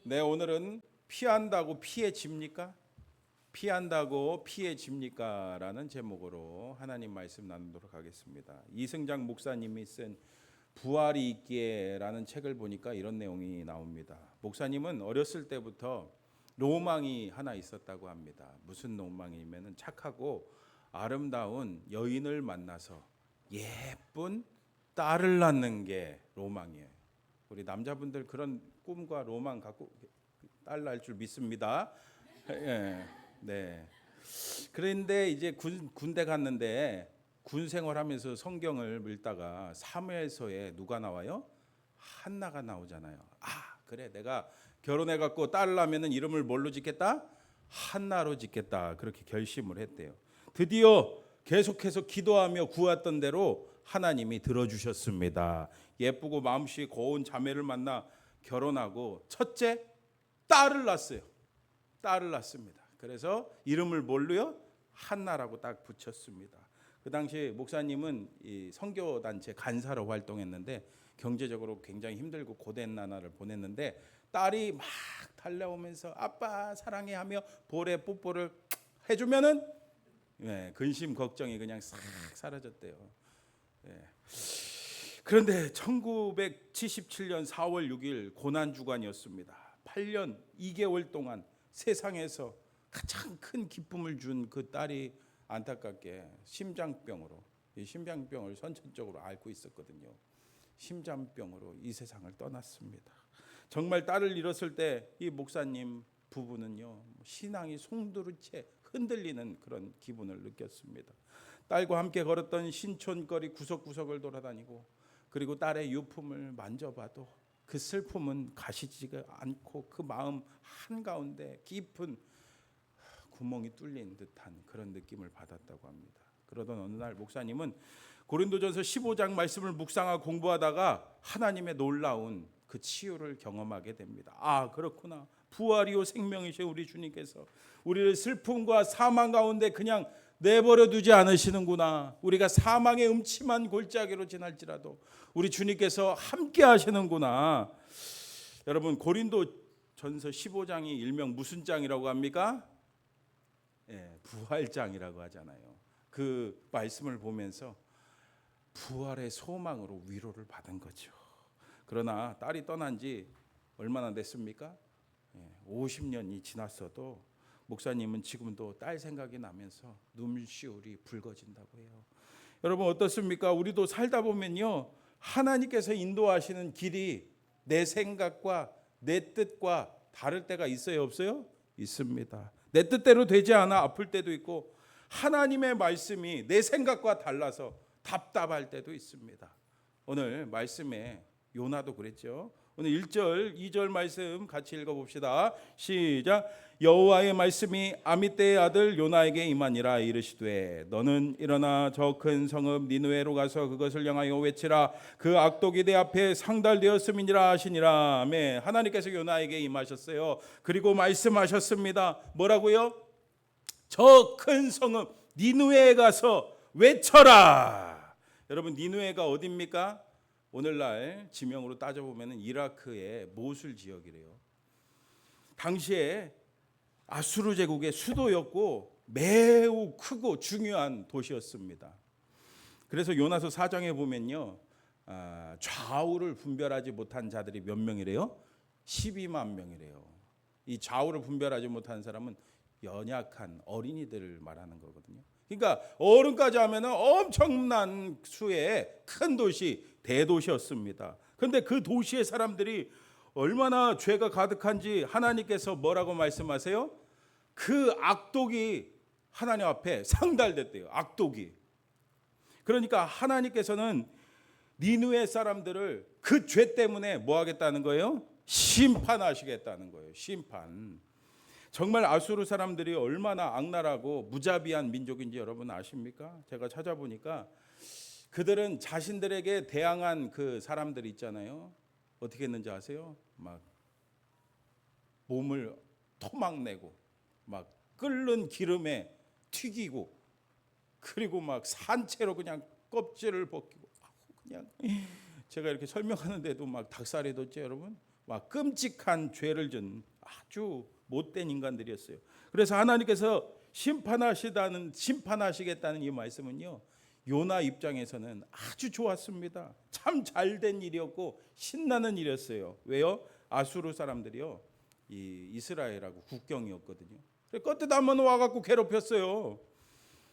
네, 오늘은 피한다고 피해집니까? 피한다고 피해집니까? 라는 제목으로 하나님 말씀 나누도록 하겠습니다. 이승장 목사님이 쓴 부활이 있기에 라는 책을 보니까 이런 내용이 나옵니다. 목사님은 어렸을 때부터 로망이 하나 있었다고 합니다. 무슨 로망이냐면 착하고 아름다운 여인을 만나서 예쁜 딸을 낳는 게 로망이에요. 우리 남자분들 그런 꿈과 로망 갖고 딸 낳을 줄 믿습니다. 예, 네. 그런데 이제 군대 갔는데 군 생활하면서 성경을 읽다가 사무엘서에 누가 나와요? 한나가 나오잖아요. 아, 그래, 내가 결혼해 갖고 딸을 낳으면 이름을 뭘로 짓겠다? 한나로 짓겠다. 그렇게 결심을 했대요. 드디어 계속해서 기도하며 구했던 대로 하나님이 들어주셨습니다. 예쁘고 마음씨 고운 자매를 만나 결혼하고 첫째 딸을 낳았어요. 딸을 낳습니다. 그래서 이름을 뭘로요? 한나라고 딱 붙였습니다. 그 당시 목사님은 이 선교단체 간사로 활동했는데 경제적으로 굉장히 힘들고 고된 나날을 보냈는데 딸이 막 달려오면서 아빠 사랑해 하며 볼에 뽀뽀를 해주면은 근심 걱정이 그냥 싹 사라졌대요. 그런데 1977년 4월 6일 고난주간이었습니다. 8년 2개월 동안 세상에서 가장 큰 기쁨을 준 그 딸이 안타깝게 심장병으로, 이 심장병을 선천적으로 앓고 있었거든요. 심장병으로 이 세상을 떠났습니다. 정말 딸을 잃었을 때 이 목사님 부부는요, 신앙이 송두리째 흔들리는 그런 기분을 느꼈습니다. 딸과 함께 걸었던 신촌거리 구석구석을 돌아다니고 그리고 딸의 유품을 만져봐도 그 슬픔은 가시지가 않고 그 마음 한가운데 깊은 구멍이 뚫린 듯한 그런 느낌을 받았다고 합니다. 그러던 어느 날 목사님은 고린도전서 15장 말씀을 묵상하고 공부하다가 하나님의 놀라운 그 치유를 경험하게 됩니다. 아, 그렇구나. 부활이요 생명이신 우리 주님께서 우리를 슬픔과 사망 가운데 그냥 내버려 두지 않으시는구나. 우리가 사망의 음침한 골짜기로 지날지라도 우리 주님께서 함께 하시는구나. 여러분, 고린도전서 15장이 일명 무슨 장이라고 합니까? 부활장이라고 하잖아요. 그 말씀을 보면서 부활의 소망으로 위로를 받은 거죠. 그러나 딸이 떠난 지 얼마나 됐습니까? 50년이 지났어도 목사님은 지금도 딸 생각이 나면서 눈시울이 붉어진다고 해요. 여러분 어떻습니까? 우리도 살다 보면요, 하나님께서 인도하시는 길이 내 생각과 내 뜻과 다를 때가 있어요, 없어요? 있습니다. 내 뜻대로 되지 않아 아플 때도 있고 하나님의 말씀이 내 생각과 달라서 답답할 때도 있습니다. 오늘 말씀에 요나도 그랬죠. 오늘 1절, 2절 말씀 같이 읽어봅시다. 시작. 여호와의 말씀이 아미떼의 아들 요나에게 임하니라. 이르시되 너는 일어나 저 큰 성읍 니느웨로 가서 그것을 향하여 외치라. 그 악독이 내 앞에 상달되었음이니라 하시니라. 아멘. 하나님께서 요나에게 임하셨어요. 그리고 말씀하셨습니다. 뭐라고요? 저 큰 성읍 니느웨에 가서 외쳐라. 여러분, 니느웨가 어디입니까? 오늘날 지명으로 따져보면 이라크의 모술 지역이래요. 당시에 아수르 제국의 수도였고 매우 크고 중요한 도시였습니다. 그래서 요나서 4장에 보면요, 좌우를 분별하지 못한 자들이 몇 명이래요? 12만 명이래요. 이 좌우를 분별하지 못한 사람은 연약한 어린이들을 말하는 거거든요. 그러니까 어른까지 하면 엄청난 수의 큰 도시, 대도시였습니다. 그런데 그 도시의 사람들이 얼마나 죄가 가득한지 하나님께서 뭐라고 말씀하세요? 그 악독이 하나님 앞에 상달됐대요. 악독이. 그러니까 하나님께서는 니느웨 사람들을 그 죄 때문에 뭐 하겠다는 거예요? 심판하시겠다는 거예요. 심판. 정말 아수르 사람들이 얼마나 악랄하고 무자비한 민족인지 여러분 아십니까? 제가 찾아보니까 그들은 자신들에게 대항한 그 사람들 있잖아요. 어떻게 했는지 아세요? 막 몸을 토막내고 막 끓는 기름에 튀기고 그리고 막 산채로 그냥 껍질을 벗기고 그냥 제가 이렇게 설명하는데도 막 닭살이 돋죠, 여러분? 막 끔찍한 죄를 진 아주 못된 인간들이었어요. 그래서 하나님께서 심판하시겠다는 이 말씀은요, 요나 입장에서는 아주 좋았습니다. 참 잘된 일이었고 신나는 일이었어요. 왜요? 아수르 사람들이요, 이 이스라엘하고 국경이었거든요. 껏듯 한번 와갖고 괴롭혔어요.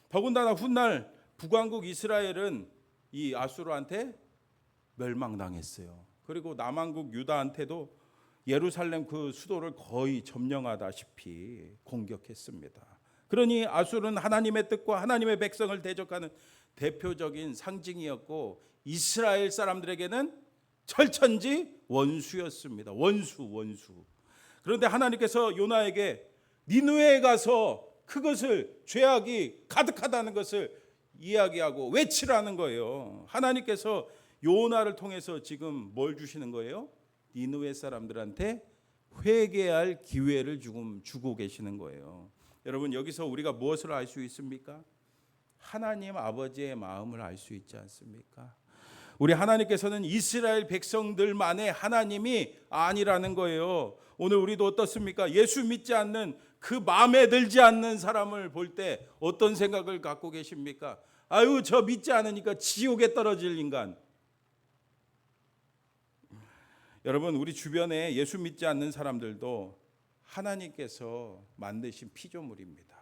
더군다나 훗날 북왕국 이스라엘은 이 아수르한테 멸망당했어요. 그리고 남왕국 유다한테도 예루살렘 그 수도를 거의 점령하다시피 공격했습니다. 그러니 아수르는 하나님의 뜻과 하나님의 백성을 대적하는 대표적인 상징이었고 이스라엘 사람들에게는 철천지 원수였습니다. 원수. 그런데 하나님께서 요나에게 니느웨에 가서 그것을 죄악이 가득하다는 것을 이야기하고 외치라는 거예요. 하나님께서 요나를 통해서 지금 뭘 주시는 거예요? 니느웨 사람들한테 회개할 기회를 주고 계시는 거예요. 여러분, 여기서 우리가 무엇을 알 수 있습니까? 하나님 아버지의 마음을 알 수 있지 않습니까? 우리 하나님께서는 이스라엘 백성들만의 하나님이 아니라는 거예요. 오늘 우리도 어떻습니까? 예수 믿지 않는 그 마음에 들지 않는 사람을 볼 때 어떤 생각을 갖고 계십니까? 아유, 저 믿지 않으니까 지옥에 떨어질 인간. 여러분, 우리 주변에 예수 믿지 않는 사람들도 하나님께서 만드신 피조물입니다.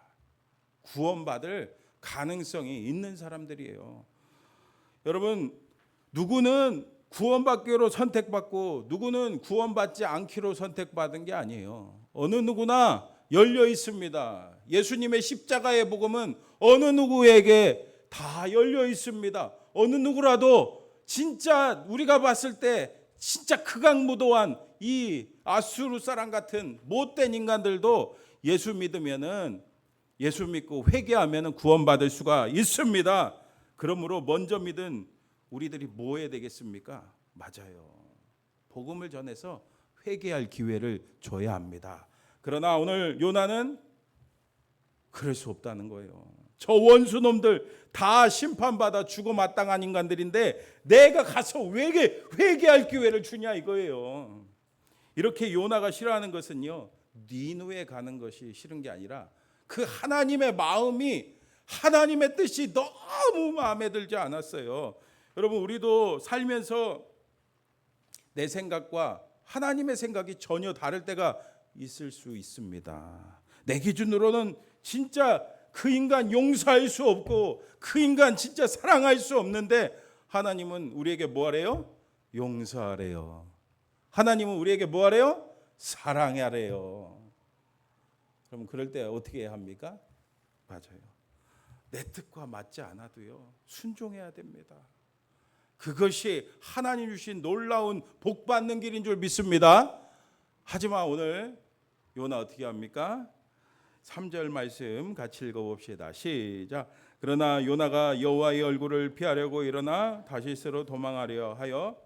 구원받을 가능성이 있는 사람들이에요. 여러분, 누구는 구원받기로 선택받고 누구는 구원받지 않기로 선택받은 게 아니에요. 어느 누구나 열려 있습니다. 예수님의 십자가의 복음은 어느 누구에게 다 열려 있습니다. 어느 누구라도 진짜 우리가 봤을 때 진짜 극악무도한 이 아수르 사람 같은 못된 인간들도 예수 믿으면은, 예수 믿고 회개하면은 구원받을 수가 있습니다. 그러므로 먼저 믿은 우리들이 뭐 해야 되겠습니까? 맞아요. 복음을 전해서 회개할 기회를 줘야 합니다. 그러나 오늘 요나는 그럴 수 없다는 거예요. 저 원수놈들 다 심판받아 죽어 마땅한 인간들인데 내가 가서 왜 회개할 기회를 주냐 이거예요. 이렇게 요나가 싫어하는 것은요, 니느웨에 가는 것이 싫은 게 아니라 그 하나님의 마음이, 하나님의 뜻이 너무 마음에 들지 않았어요. 여러분, 우리도 살면서 내 생각과 하나님의 생각이 전혀 다를 때가 있을 수 있습니다. 내 기준으로는 진짜 그 인간 용서할 수 없고 그 인간 진짜 사랑할 수 없는데 하나님은 우리에게 뭐 하래요? 용서하래요. 하나님은 우리에게 뭐 하래요? 사랑하래요. 그럼 그럴 때 어떻게 해야 합니까? 맞아요. 내 뜻과 맞지 않아도요, 순종해야 됩니다. 그것이 하나님 주신 놀라운 복 받는 길인 줄 믿습니다. 하지만 오늘 요나 어떻게 합니까? 3절 말씀 같이 읽어봅시다. 시작. 그러나 요나가 여호와의 얼굴을 피하려고 일어나 다시스로 도망하려 하여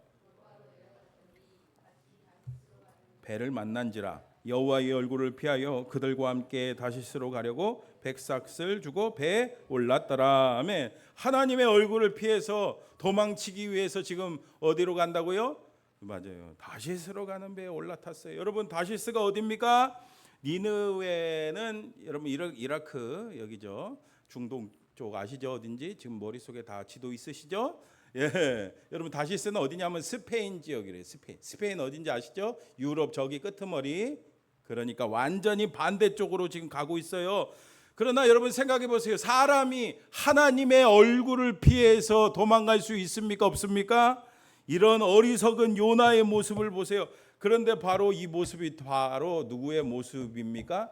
배를 만난지라. 여호와의 얼굴을 피하여 그들과 함께 다시스로 가려고 백삭을 주고 배에 올랐더라. 아멘. 하나님의 얼굴을 피해서 도망치기 위해서 지금 어디로 간다고요? 맞아요. 다시스로 가는 배에 올라탔어요. 여러분, 다시스가 어디입니까? 니느웨는 여러분 이라크 여기죠. 중동 쪽 아시죠? 어딘지 지금 머릿속에 다 지도 있으시죠? 예, 여러분 다시스는 어디냐면 스페인 지역이래요. 스페인 어딘지 아시죠? 유럽 저기 끄트머리. 그러니까 완전히 반대쪽으로 지금 가고 있어요. 그러나 여러분 생각해 보세요. 사람이 하나님의 얼굴을 피해서 도망갈 수 있습니까? 없습니까? 이런 어리석은 요나의 모습을 보세요. 그런데 바로 이 모습이 바로 누구의 모습입니까?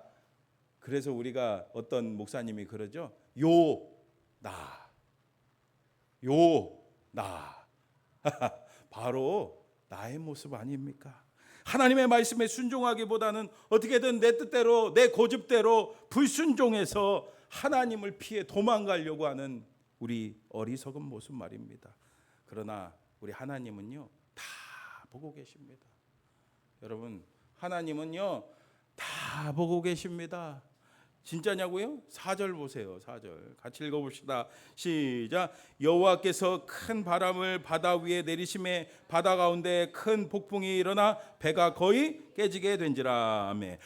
그래서 우리가 어떤 목사님이 그러죠. 나 바로 나의 모습 아닙니까? 하나님의 말씀에 순종하기보다는 어떻게든 내 뜻대로 내 고집대로 불순종해서 하나님을 피해 도망가려고 하는 우리 어리석은 모습 말입니다. 그러나 우리 하나님은요, 다 보고 계십니다. 여러분, 하나님은요 다 보고 계십니다. 진짜냐고요? 4절 보세요. 4절 같이 읽어봅시다. 시작. 여호와께서 큰 바람을 바다 위에 내리심에 바다 가운데 큰 폭풍이 일어나 배가 거의 깨지게 된지라. 아멘.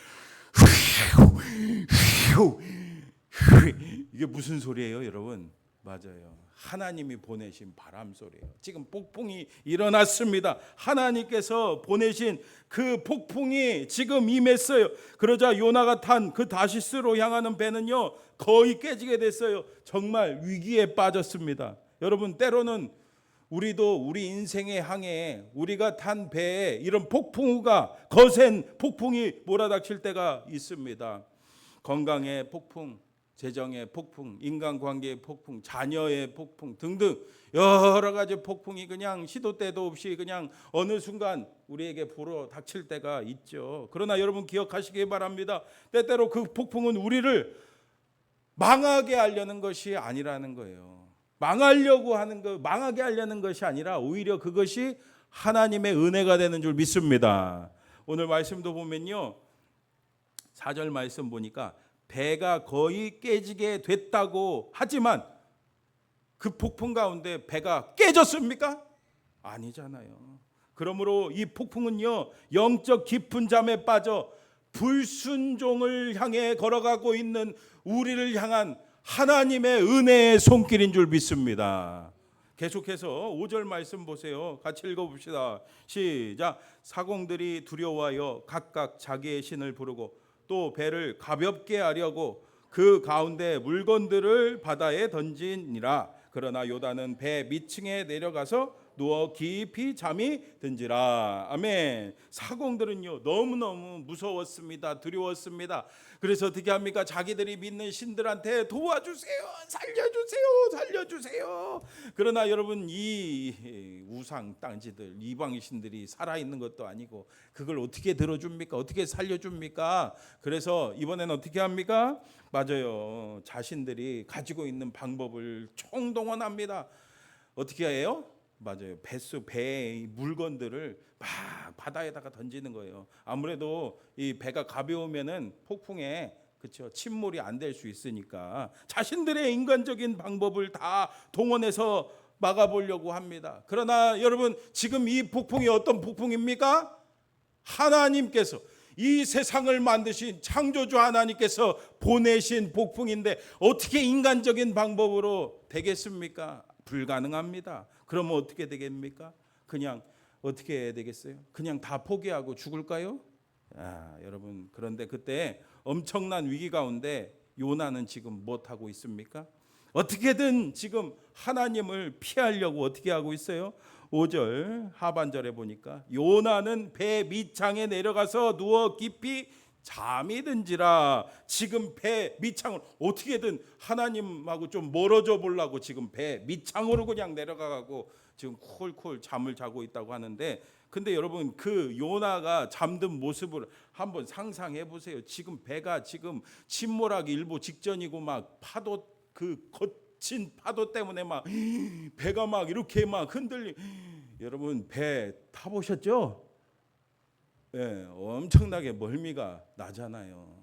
이게 무슨 소리예요, 여러분? 맞아요. 하나님이 보내신 바람 소리예요. 지금 폭풍이 일어났습니다. 하나님께서 보내신 그 폭풍이 지금 임했어요. 그러자 요나가 탄 그 다시스로 향하는 배는요 거의 깨지게 됐어요. 정말 위기에 빠졌습니다. 여러분, 때로는 우리도 우리 인생의 항해에 우리가 탄 배에 이런 폭풍우가, 거센 폭풍이 몰아닥칠 때가 있습니다. 건강의 폭풍, 재정의 폭풍, 인간관계의 폭풍, 자녀의 폭풍 등등 여러 가지 폭풍이 그냥 시도 때도 없이 그냥 어느 순간 우리에게 불어 닥칠 때가 있죠. 그러나 여러분 기억하시기 바랍니다. 때때로 그 폭풍은 우리를 망하게 하려는 것이 아니라는 거예요. 망하려고 하는 거, 망하게 하려는 것이 아니라 오히려 그것이 하나님의 은혜가 되는 줄 믿습니다. 오늘 말씀도 보면요, 4절 말씀 보니까 배가 거의 깨지게 됐다고 하지만 그 폭풍 가운데 배가 깨졌습니까? 아니잖아요. 그러므로 이 폭풍은요, 영적 깊은 잠에 빠져 불순종을 향해 걸어가고 있는 우리를 향한 하나님의 은혜의 손길인 줄 믿습니다. 계속해서 5절 말씀 보세요. 같이 읽어봅시다. 시작. 사공들이 두려워하여 각각 자기의 신을 부르고 또 배를 가볍게 하려고 그 가운데 물건들을 바다에 던지니라. 그러나 요단은 배 밑층에 내려가서 누워 깊이 잠이 든지라. 아멘. 사공들은요 너무너무 무서웠습니다. 두려웠습니다. 그래서 어떻게 합니까? 자기들이 믿는 신들한테 도와주세요, 살려주세요. 그러나 여러분, 이 우상 땅지들, 이방 신들이 살아있는 것도 아니고 그걸 어떻게 들어줍니까? 어떻게 살려줍니까? 그래서 이번에는 어떻게 합니까? 맞아요, 자신들이 가지고 있는 방법을 총동원합니다. 어떻게 해요? 맞아요. 배의 물건들을 막 바다에다가 던지는 거예요. 아무래도 이 배가 가벼우면은 폭풍에, 그렇죠, 침몰이 안 될 수 있으니까 자신들의 인간적인 방법을 다 동원해서 막아보려고 합니다. 그러나 여러분, 지금 이 폭풍이 어떤 폭풍입니까? 하나님께서, 이 세상을 만드신 창조주 하나님께서 보내신 폭풍인데 어떻게 인간적인 방법으로 되겠습니까? 불가능합니다. 그러면 어떻게 되겠습니까? 그냥 어떻게 해야 되겠어요? 그냥 다 포기하고 죽을까요? 여러분, 그런데 그때 엄청난 위기 가운데 요나는 지금 못하고 있습니까? 어떻게든 지금 하나님을 피하려고 어떻게 하고 있어요? 5절 하반절에 보니까 요나는 배 밑창에 내려가서 누워 깊이 잠이 든지라. 지금 배 밑창을 어떻게든 하나님하고 좀 멀어져 보려고 지금 배 밑창으로 그냥 내려가고 지금 쿨쿨 잠을 자고 있다고 하는데, 근데 여러분, 그 요나가 잠든 모습을 한번 상상해 보세요. 지금 배가 지금 침몰하기 일보 직전이고 막 파도, 그 거친 파도 때문에 막 배가 막 이렇게 막 흔들리. 여러분, 배 타보셨죠? 예, 엄청나게 멀미가 나잖아요.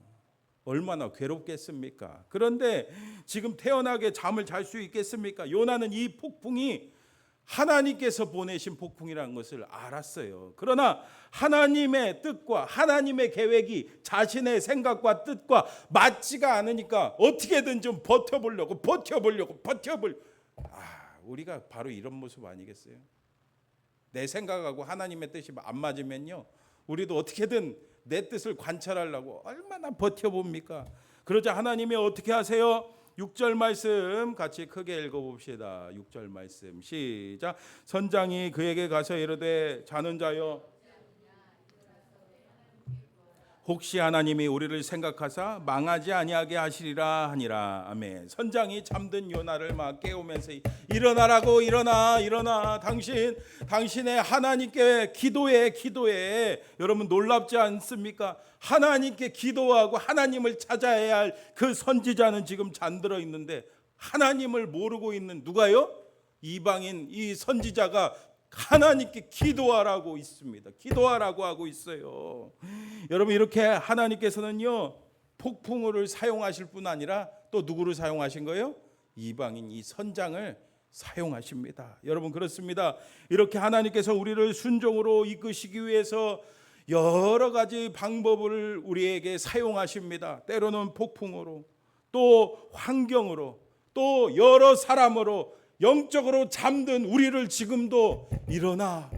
얼마나 괴롭겠습니까? 그런데 지금 태연하게 잠을 잘 수 있겠습니까? 요나는 이 폭풍이 하나님께서 보내신 폭풍이라는 것을 알았어요. 그러나 하나님의 뜻과 하나님의 계획이 자신의 생각과 뜻과 맞지가 않으니까 어떻게든 좀 버텨보려고. 우리가 바로 이런 모습 아니겠어요? 내 생각하고 하나님의 뜻이 안 맞으면요, 우리도 어떻게든 내 뜻을 관찰하려고 얼마나 버텨봅니까? 그러자 하나님이 어떻게 하세요? 6절 말씀 같이 크게 읽어봅시다. 6절 말씀 시작. 선장이 그에게 가서 이르되 자는 자여, 혹시 하나님이 우리를 생각하사 망하지 아니하게 하시리라 하니라. 아멘. 선장이 잠든 요나를 막 깨우면서 일어나라고, 일어나. 당신의 하나님께 기도해. 여러분, 놀랍지 않습니까? 하나님께 기도하고 하나님을 찾아야 할 그 선지자는 지금 잠들어 있는데 하나님을 모르고 있는 누가요? 이방인 이 선지자가 하나님께 기도하라고 있습니다. 기도하라고 하고 있어요. 여러분, 이렇게 하나님께서는요, 폭풍우를 사용하실 뿐 아니라 또 누구를 사용하신 거예요? 이방인 이 선장을 사용하십니다. 여러분 그렇습니다. 이렇게 하나님께서 우리를 순종으로 이끄시기 위해서 여러 가지 방법을 우리에게 사용하십니다. 때로는 폭풍으로, 또 환경으로, 또 여러 사람으로 영적으로 잠든 우리를 지금도 일어나.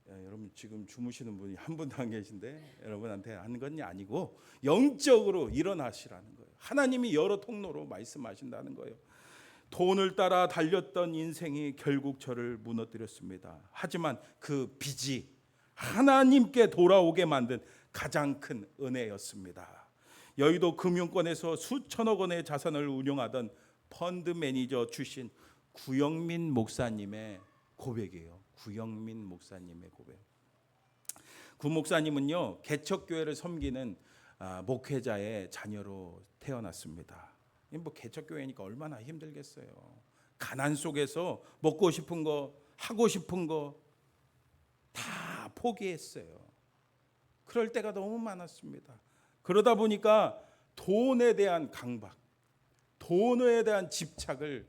여러분 지금 주무시는 분이 한 분도 안 계신데 여러분한테 한 건 아니고 영적으로 일어나시라는 거예요. 하나님이 여러 통로로 말씀하신다는 거예요. 돈을 따라 달렸던 인생이 결국 저를 무너뜨렸습니다. 하지만 그 빚이 하나님께 돌아오게 만든 가장 큰 은혜였습니다. 여의도 금융권에서 수천억 원의 자산을 운용하던 펀드 매니저 출신 구영민 목사님의 고백이에요. 구영민 목사님의 고백. 구 목사님은요, 개척교회를 섬기는 목회자의 자녀로 태어났습니다. 뭐 개척교회니까 얼마나 힘들겠어요. 가난 속에서 먹고 싶은 거, 하고 싶은 거 다 포기했어요. 그럴 때가 너무 많았습니다. 그러다 보니까 돈에 대한 강박, 돈에 대한 집착을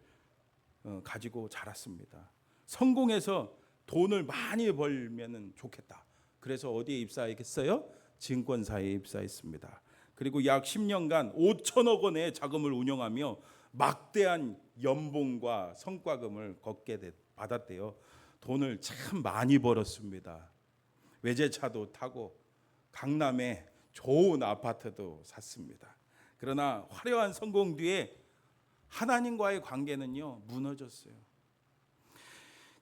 가지고 자랐습니다. 성공해서 돈을 많이 벌면 좋겠다. 그래서 어디에 입사했겠어요? 증권사에 입사했습니다. 그리고 약 10년간 5천억 원의 자금을 운영하며 막대한 연봉과 성과금을 받았대요. 돈을 참 많이 벌었습니다. 외제차도 타고 강남에 좋은 아파트도 샀습니다. 그러나 화려한 성공 뒤에 하나님과의 관계는요, 무너졌어요.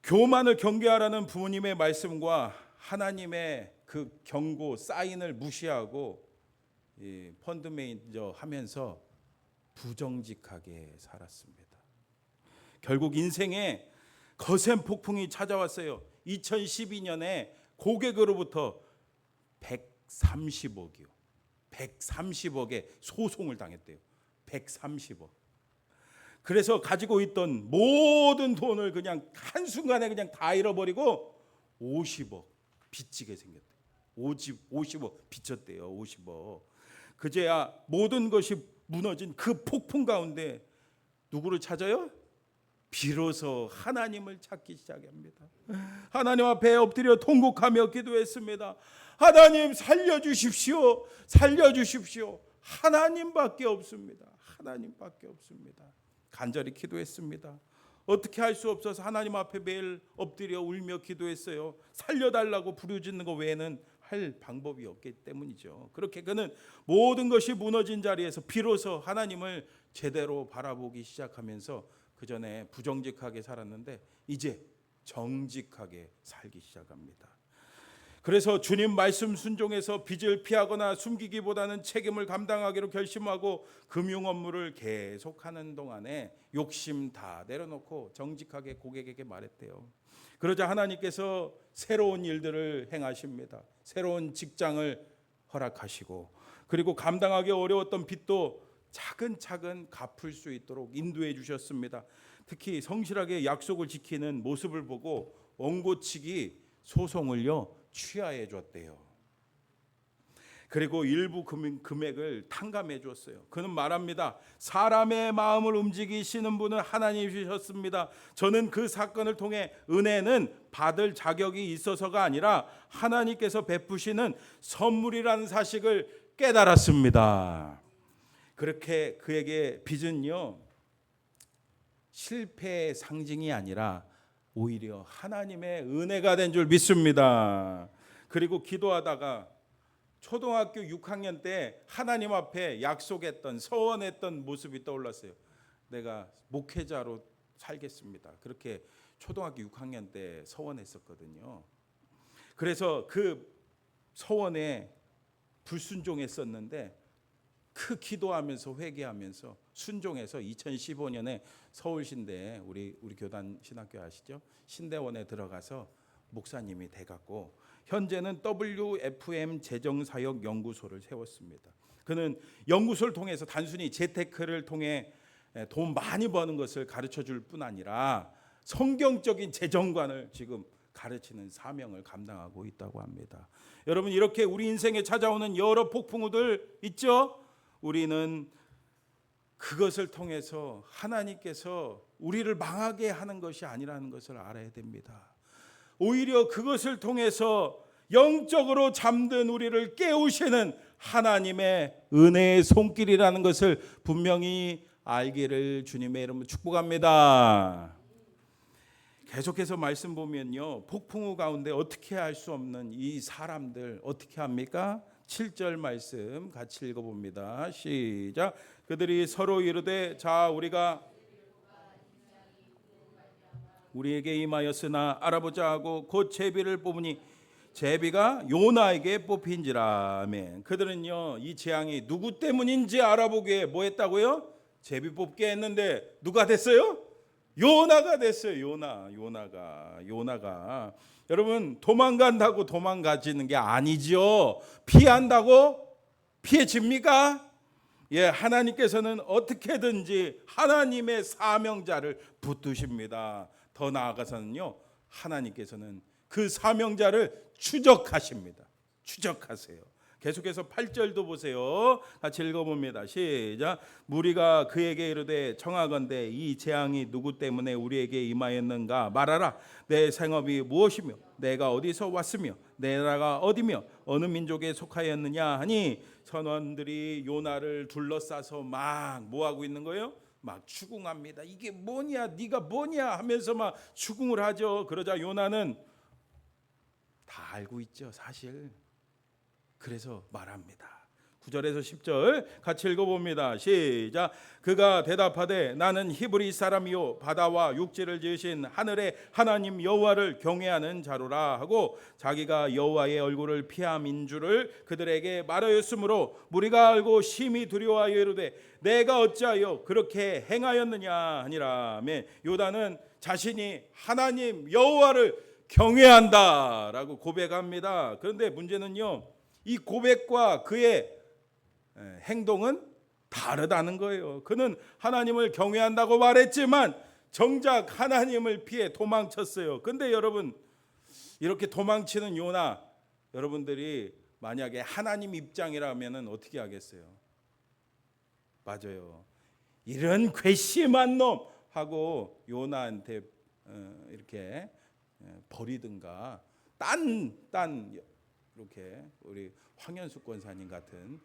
교만을 경계하라는 부모님의 말씀과 하나님의 그 경고 사인을 무시하고 펀드 매니저 하면서 부정직하게 살았습니다. 결국 인생에 거센 폭풍이 찾아왔어요. 2012년에 고객으로부터 130억이요. 130억의 소송을 당했대요. 130억. 그래서 가지고 있던 모든 돈을 그냥 한순간에 그냥 다 잃어버리고 50억 빚지게 생겼대요. 50억 빚졌대요. 50억. 그제야 모든 것이 무너진 그 폭풍 가운데 누구를 찾아요? 비로소 하나님을 찾기 시작합니다. 하나님 앞에 엎드려 통곡하며 기도했습니다. 하나님 살려주십시오. 살려주십시오. 하나님밖에 없습니다. 하나님밖에 없습니다. 간절히 기도했습니다. 어떻게 할 수 없어서 하나님 앞에 매일 엎드려 울며 기도했어요. 살려달라고 부르짖는 것 외에는 할 방법이 없기 때문이죠. 그렇게 그는 모든 것이 무너진 자리에서 비로소 하나님을 제대로 바라보기 시작하면서 그 전에 부정직하게 살았는데 이제 정직하게 살기 시작합니다. 그래서 주님 말씀 순종해서 빚을 피하거나 숨기기보다는 책임을 감당하기로 결심하고 금융 업무를 계속하는 동안에 욕심 다 내려놓고 정직하게 고객에게 말했대요. 그러자 하나님께서 새로운 일들을 행하십니다. 새로운 직장을 허락하시고 그리고 감당하기 어려웠던 빚도 차근차근 갚을 수 있도록 인도해 주셨습니다. 특히 성실하게 약속을 지키는 모습을 보고 원고측이 소송을요 취하해 줬대요. 그리고 일부 금액을 탕감해 줬어요. 그는 말합니다. 사람의 마음을 움직이시는 분은 하나님이셨습니다. 저는 그 사건을 통해 은혜는 받을 자격이 있어서가 아니라 하나님께서 베푸시는 선물이라는 사실을 깨달았습니다. 그렇게 그에게 빚은요 실패의 상징이 아니라 오히려 하나님의 은혜가 된 줄 믿습니다. 그리고 기도하다가 초등학교 6학년 때 하나님 앞에 약속했던 서원했던 모습이 떠올랐어요. 내가 목회자로 살겠습니다. 그렇게 초등학교 6학년 때 서원했었거든요. 그래서 그 서원에 불순종했었는데 그 기도하면서 회개하면서 순종해서 2015년에 서울신대 우리 교단 신학교 아시죠? 신대원에 들어가서 목사님이 돼갖고 현재는 WFM 재정사역 연구소를 세웠습니다. 그는 연구소를 통해서 단순히 재테크를 통해 돈 많이 버는 것을 가르쳐 줄 뿐 아니라 성경적인 재정관을 지금 가르치는 사명을 감당하고 있다고 합니다. 여러분, 이렇게 우리 인생에 찾아오는 여러 폭풍우들 있죠? 우리는 그것을 통해서 하나님께서 우리를 망하게 하는 것이 아니라는 것을 알아야 됩니다. 오히려 그것을 통해서 영적으로 잠든 우리를 깨우시는 하나님의 은혜의 손길이라는 것을 분명히 알기를 주님의 이름으로 축복합니다. 계속해서 말씀 보면요, 폭풍우 가운데 어떻게 할 수 없는 이 사람들 어떻게 합니까? 7절 말씀 같이 읽어봅니다. 시작. 그들이 서로 이르되 자 우리가 우리에게 임하였으나 알아보자 하고 곧 제비를 뽑으니 제비가 요나에게 뽑힌지라. 아멘. 그들은요, 이 재앙이 누구 때문인지 알아보기에 뭐 했다고요? 제비 뽑게 했는데 누가 됐어요? 요나가 됐어요. 요나가. 여러분, 도망간다고 도망가지는 게 아니죠. 피한다고 피해집니까? 예, 하나님께서는 어떻게든지 하나님의 사명자를 붙드십니다. 더 나아가서는요, 하나님께서는 그 사명자를 추적하십니다. 추적하세요. 계속해서 8절도 보세요. 같이 읽어봅니다. 시작. 무리가 그에게 이르되 청하건대 이 재앙이 누구 때문에 우리에게 임하였는가 말하라. 내 생업이 무엇이며 내가 어디서 왔으며 내 나라가 어디며 어느 민족에 속하였느냐 하니 선원들이 요나를 둘러싸서 막 뭐하고 있는 거예요? 막 추궁합니다. 이게 뭐냐, 네가 뭐냐 하면서 막 추궁을 하죠. 그러자 요나는 다 알고 있죠, 사실. 그래서 말합니다. 9절에서 10절 같이 읽어봅니다. 시작. 그가 대답하되 나는 히브리 사람이요 바다와 육지를 지으신 하늘의 하나님 여호와를 경외하는 자로라 하고 자기가 여호와의 얼굴을 피함인 줄을 그들에게 말하였으므로 무리가 알고 심히 두려워하여 이르되 내가 어찌하여 그렇게 행하였느냐 하니라. 요나는 자신이 하나님 여호와를 경외한다라고 고백합니다. 그런데 문제는요, 이 고백과 그의 행동은 다르다는 거예요. 그는 하나님을 경외한다고 말했지만 정작 하나님을 피해 도망쳤어요. 근데 여러분, 이렇게 도망치는 요나, 여러분들이 만약에 하나님 입장이라면 어떻게 하겠어요? 맞아요. 이런 괘씸한 놈 하고 요나한테 이렇게 버리든가 딴 이렇게 우리 황현숙 권사님 같은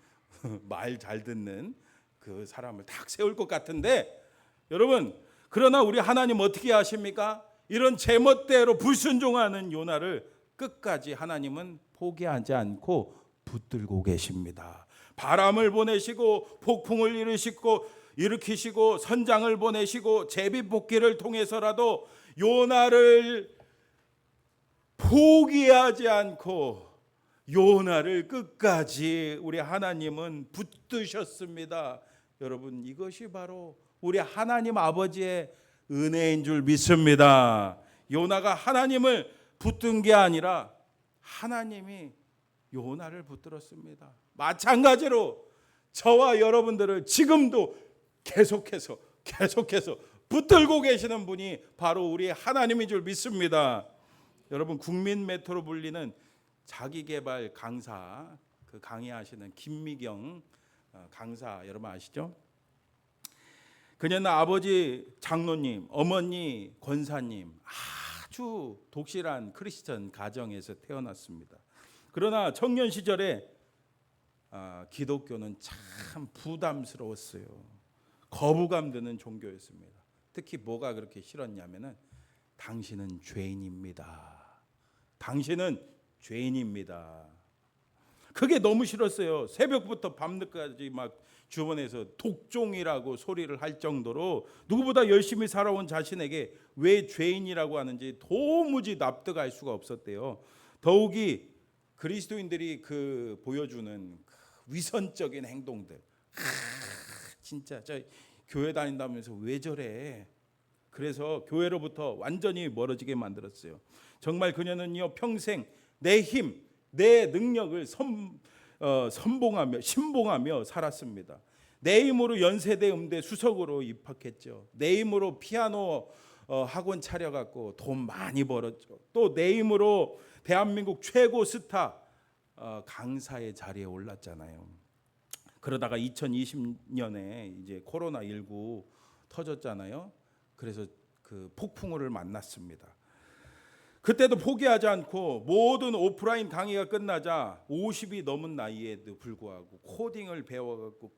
말 잘 듣는 그 사람을 탁 세울 것 같은데, 여러분, 그러나 우리 하나님 어떻게 하십니까? 이런 제멋대로 불순종하는 요나를 끝까지 하나님은 포기하지 않고 붙들고 계십니다. 바람을 보내시고 폭풍을 일으키시고 선장을 보내시고 제비뽑기를 통해서라도 요나를 포기하지 않고 요나를 끝까지 우리 하나님은 붙드셨습니다. 여러분, 이것이 바로 우리 하나님 아버지의 은혜인 줄 믿습니다. 요나가 하나님을 붙든 게 아니라 하나님이 요나를 붙들었습니다. 마찬가지로 저와 여러분들을 지금도 계속해서 붙들고 계시는 분이 바로 우리 하나님인 줄 믿습니다. 여러분, 국민 메토로 불리는 자기개발 강사, 그 강의하시는 김미경 강사 여러분 아시죠? 그녀는 아버지 장로님, 어머니 권사님, 아주 독실한 크리스천 가정에서 태어났습니다. 그러나 청년 시절에 기독교는 참 부담스러웠어요. 거부감 드는 종교였습니다. 특히 뭐가 그렇게 싫었냐면은 당신은 죄인입니다. 당신은 죄인입니다. 그게 너무 싫었어요. 새벽부터 밤늦게까지 막 주변에서 독종이라고 소리를 할 정도로 누구보다 열심히 살아온 자신에게 왜 죄인이라고 하는지 도무지 납득할 수가 없었대요. 더욱이 그리스도인들이 그 보여주는 그 위선적인 행동들, 진짜 저 교회 다닌다면서 왜 저래? 그래서 교회로부터 완전히 멀어지게 만들었어요. 정말 그녀는요, 평생 내 힘, 내 능력을 신봉하며 살았습니다. 내 힘으로 연세대 음대 수석으로 입학했죠. 내 힘으로 피아노 학원 차려갖고 돈 많이 벌었죠. 또 내 힘으로 대한민국 최고 스타 강사의 자리에 올랐잖아요. 그러다가 2020년에 이제 코로나19 터졌잖아요. 그래서 그 폭풍우를 만났습니다. 그때도 포기하지 않고 모든 오프라인 강의가 끝나자 50이 넘은 나이에도 불구하고 코딩을 배워갖고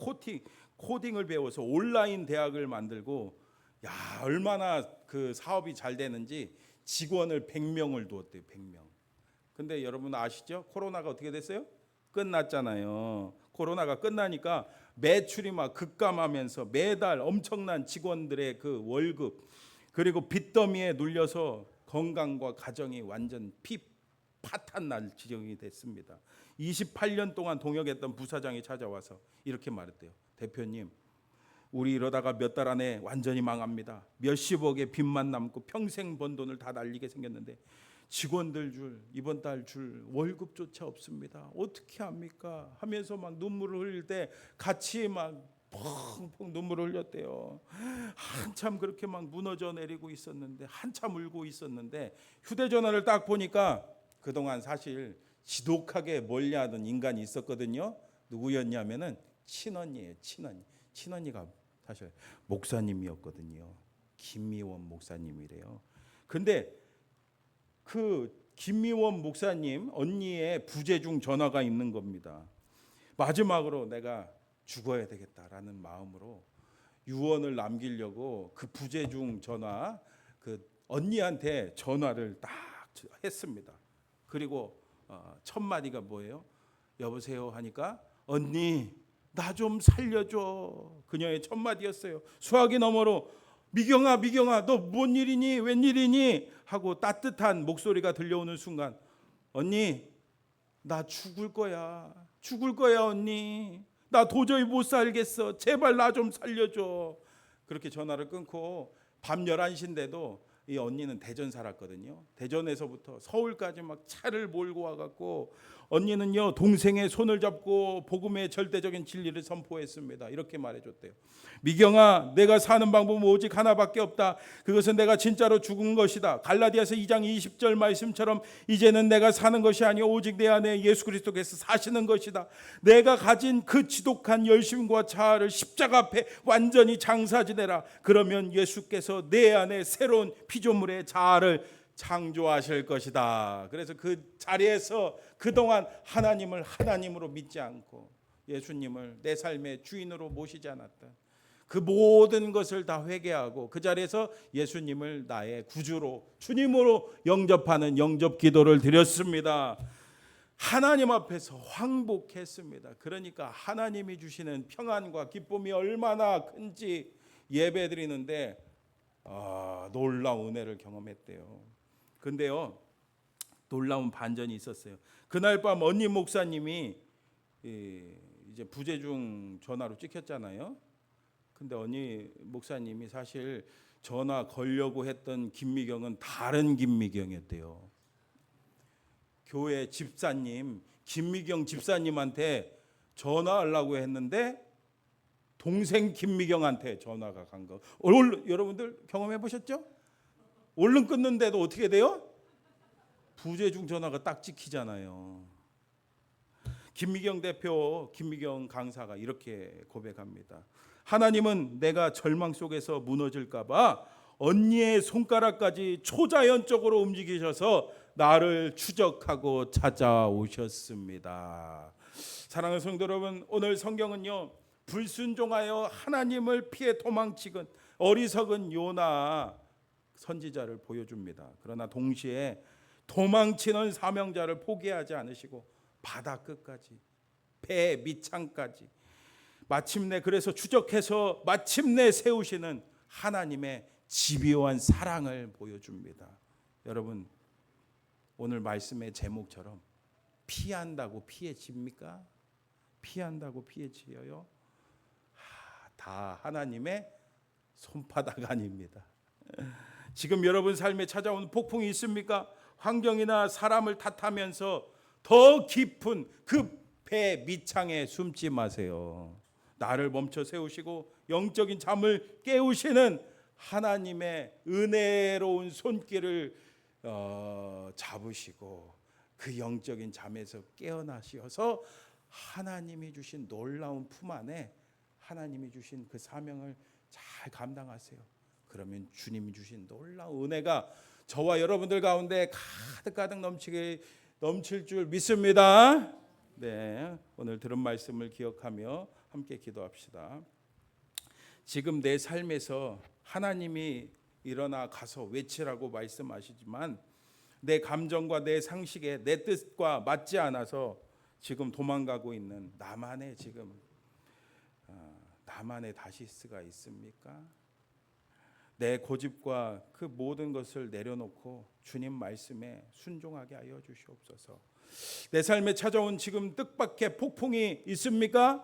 코딩을 배워서 온라인 대학을 만들고, 야, 얼마나 그 사업이 잘 되는지 직원을 100명을 두었대요. 100명. 근데 여러분 아시죠? 코로나가 어떻게 됐어요? 끝났잖아요. 코로나가 끝나니까 매출이 막 급감하면서 매달 엄청난 직원들의 그 월급, 그리고 빚더미에 눌려서 건강과 가정이 완전 파탄 날 지경이 됐습니다. 28년 동안 동역했던 부사장이 찾아와서 이렇게 말했대요. 대표님, 우리 이러다가 몇 달 안에 완전히 망합니다. 몇십억의 빚만 남고 평생 번 돈을 다 날리게 생겼는데 직원들 이번 달 줄 월급조차 없습니다. 어떻게 합니까? 하면서 막 눈물을 흘릴 때 같이 막 펑펑 눈물을 흘렸대요. 한참 그렇게 막 무너져 내리고 있었는데, 한참 울고 있었는데, 휴대전화를 딱 보니까 그동안 사실 지독하게 멀리하던 인간이 있었거든요. 누구였냐면은 친언니예요. 친언니가 사실 목사님이었거든요. 김미원 목사님이래요. 근데 그 김미원 목사님 언니의 부재중 전화가 있는 겁니다. 마지막으로 내가 죽어야 되겠다라는 마음으로 유언을 남기려고 그 부재중 전화, 그 언니한테 전화를 딱 했습니다. 그리고 첫 마디가 뭐예요? 여보세요 하니까, 언니 나 좀 살려줘. 그녀의 첫 마디였어요. 수화기 너머로 미경아 너 뭔 일이니? 웬일이니? 하고 따뜻한 목소리가 들려오는 순간, 언니 나 죽을 거야 언니. 나 도저히 못 살겠어. 제발 나 좀 살려줘. 그렇게 전화를 끊고 밤 11시인데도 이 언니는 대전 살았거든요. 대전에서부터 서울까지 막 차를 몰고 와갖고 언니는요 동생의 손을 잡고 복음의 절대적인 진리를 선포했습니다. 이렇게 말해줬대요. 미경아, 내가 사는 방법은 오직 하나밖에 없다. 그것은 내가 진짜로 죽은 것이다. 갈라디아서 2장 20절 말씀처럼 이제는 내가 사는 것이 아니오 오직 내 안에 예수 그리스도께서 사시는 것이다. 내가 가진 그 지독한 열심과 자아를 십자가 앞에 완전히 장사지내라. 그러면 예수께서 내 안에 새로운 피조물의 자아를 창조하실 것이다. 그래서 그 자리에서 그동안 하나님을 하나님으로 믿지 않고 예수님을 내 삶의 주인으로 모시지 않았다. 그 모든 것을 다 회개하고 그 자리에서 예수님을 나의 구주로 주님으로 영접하는 영접 기도를 드렸습니다. 하나님 앞에서 황복했습니다. 그러니까 하나님이 주시는 평안과 기쁨이 얼마나 큰지 예배드리는데 놀라운 은혜를 경험했대요. 근데요, 놀라운 반전이 있었어요. 그날 밤 언니 목사님이 이제 부재중 전화로 찍혔잖아요. 근데 언니 목사님이 사실 전화 걸려고 했던 김미경은 다른 김미경이었대요. 교회 집사님 김미경 집사님한테 전화하려고 했는데 동생 김미경한테 전화가 간 거. 여러분들 경험해 보셨죠? 얼른 끊는데도 어떻게 돼요? 부재중 전화가 딱 찍히잖아요. 김미경 대표, 김미경 강사가 이렇게 고백합니다. 하나님은 내가 절망 속에서 무너질까 봐 언니의 손가락까지 초자연적으로 움직이셔서 나를 추적하고 찾아오셨습니다. 사랑하는 성도 여러분, 오늘 성경은요, 불순종하여 하나님을 피해 도망치건 어리석은 요나 선지자를 보여줍니다. 그러나 동시에 도망치는 사명자를 포기하지 않으시고 바다 끝까지, 배 밑창까지 마침내 그래서 추적해서 마침내 세우시는 하나님의 집요한 사랑을 보여줍니다. 여러분, 오늘 말씀의 제목처럼 피한다고 피해집니까? 피한다고 피해지어요? 다 하나님의 손바닥 아닙니다. 지금 여러분 삶에 찾아오는 폭풍이 있습니까? 환경이나 사람을 탓하면서 더 깊은 그 배 밑창에 숨지 마세요. 나를 멈춰 세우시고 영적인 잠을 깨우시는 하나님의 은혜로운 손길을 잡으시고 그 영적인 잠에서 깨어나셔서 하나님이 주신 놀라운 품 안에 하나님이 주신 그 사명을 잘 감당하세요. 그러면 주님이 주신 놀라운 은혜가 저와 여러분들 가운데 가득가득 넘칠 줄 믿습니다. 네, 오늘 들은 말씀을 기억하며 함께 기도합시다. 지금 내 삶에서 하나님이 일어나 가서 외치라고 말씀하시지만 내 감정과 내 상식에 내 뜻과 맞지 않아서 지금 도망가고 있는 나만의 다시스가 있습니까? 내 고집과 그 모든 것을 내려놓고 주님 말씀에 순종하게 하여 주시옵소서. 내 삶에 찾아온 지금 뜻밖의 폭풍이 있습니까?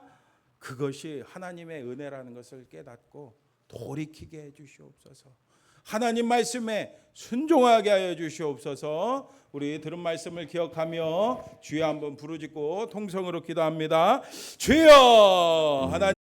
그것이 하나님의 은혜라는 것을 깨닫고 돌이키게 해 주시옵소서. 하나님 말씀에 순종하게 하여 주시옵소서. 우리 들은 말씀을 기억하며 주여 한번 부르짖고 통성으로 기도합니다. 주여 하나님